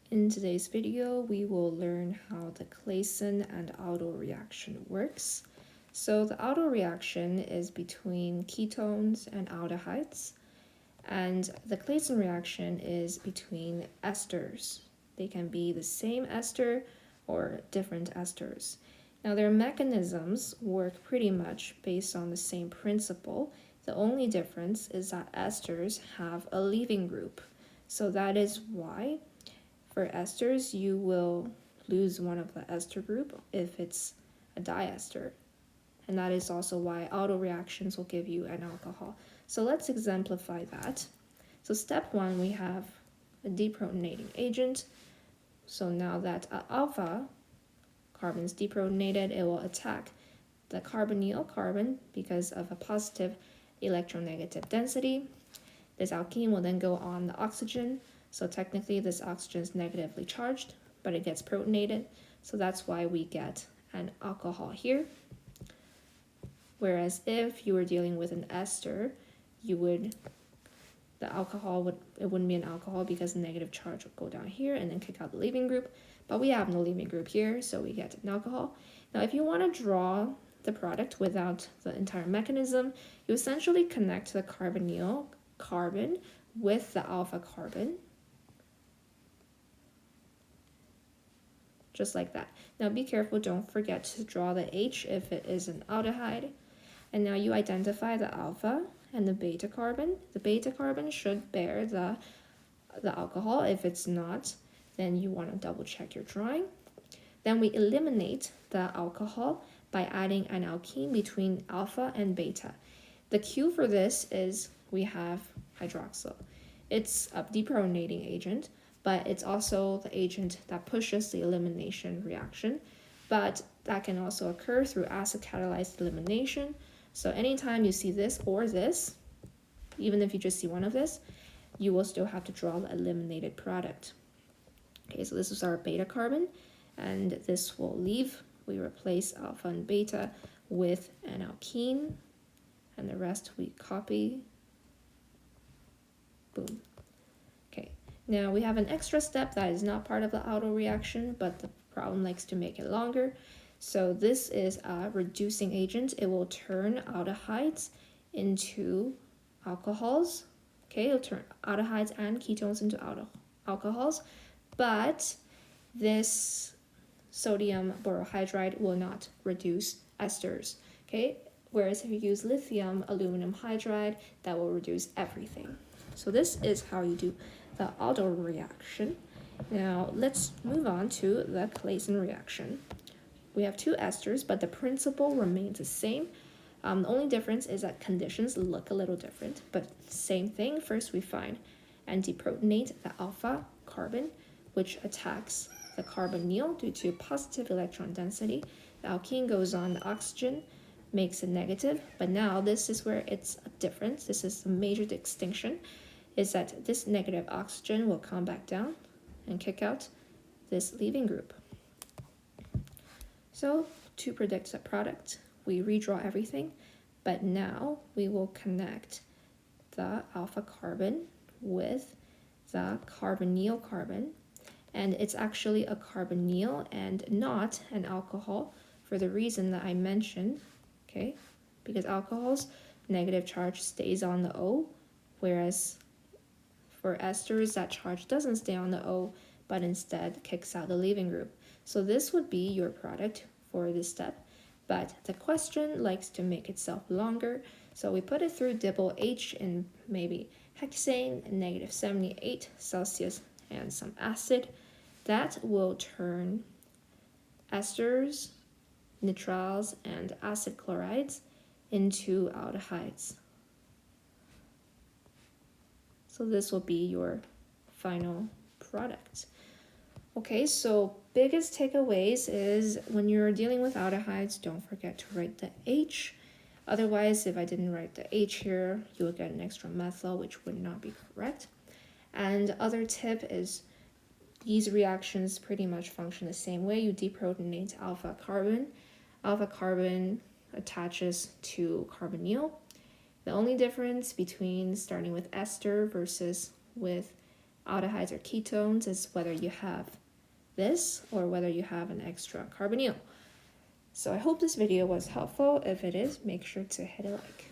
In today's video, we will learn how the Claisen and Aldol reaction works. So the Aldol reaction is between ketones and aldehydes, and the Claisen reaction is between esters. They can be the same ester or different esters. Now their mechanisms work pretty much based on the same principle. The only difference is that esters have a leaving group. So that is why for esters, you will lose one of the ester group if it's a diester. And that is also why Aldol reactions will give you an alcohol. So let's exemplify that. So step one, we have a deprotonating agent. So now that alpha carbon is deprotonated, it will attack the carbonyl carbon because of a positive electronegative density. This alkene will then go on the oxygen. So technically this oxygen is negatively charged, but it gets protonated. So that's why we get an alcohol here. Whereas if you were dealing with an ester, the alcohol wouldn't be an alcohol because the negative charge would go down here and then kick out the leaving group. But we have no leaving group here, so we get an alcohol. Now if you want to draw the product without the entire mechanism, you essentially connect the carbonyl carbon with the alpha carbon. Just like that. Now be careful, don't forget to draw the H if it is an aldehyde. And now you identify the alpha and the beta carbon. The beta carbon should bear the alcohol. If it's not, then you want to double check your drawing. Then we eliminate the alcohol by adding an alkene between alpha and beta. The cue for this is we have hydroxyl. It's a deprotonating agent, but it's also the agent that pushes the elimination reaction. But that can also occur through acid catalyzed elimination. So anytime you see this or this, even if you just see one of this, you will still have to draw the eliminated product. Okay, so this is our beta carbon, and this will leave. We replace alpha and beta with an alkene, and the rest we copy. Boom. Okay, now we have an extra step that is not part of the Aldol reaction, but the problem likes to make it longer. So this is a reducing agent. It will turn aldehydes into alcohols. Okay, it'll turn aldehydes and ketones into alcohols, but this sodium borohydride will not reduce esters. Okay, whereas if you use lithium aluminum hydride, that will reduce everything. So this is how you do the Aldol reaction. Now let's move on to the Claisen reaction. We have two esters, but the principle remains the same. The only difference is that conditions look a little different, but same thing. First we find and deprotonate the alpha carbon, which attacks the carbonyl due to positive electron density. The alkene goes on the oxygen, makes it negative, but now this is where it's a difference. This is a major distinction, is that this negative oxygen will come back down and kick out this leaving group. So to predict the product, we redraw everything, but now we will connect the alpha carbon with the carbonyl carbon, and it's actually a carbonyl and not an alcohol for the reason that I mentioned, okay? Because alcohols, negative charge stays on the O, whereas for esters, that charge doesn't stay on the O, but instead kicks out the leaving group. So this would be your product for this step, but the question likes to make itself longer, so we put it through dipple H in maybe hexane, negative 78 Celsius, and some acid. That will turn esters, nitriles, and acid chlorides into aldehydes. So this will be your final product. Okay, so biggest takeaways is when you're dealing with aldehydes, don't forget to write the H. Otherwise, if I didn't write the H here, you would get an extra methyl, which would not be correct. And other tip is these reactions pretty much function the same way. You deprotonate alpha carbon. Alpha carbon attaches to carbonyl. The only difference between starting with ester versus with aldehydes or ketones is whether you have this or whether you have an extra carbonyl. So I hope this video was helpful. If it is, make sure to hit a like.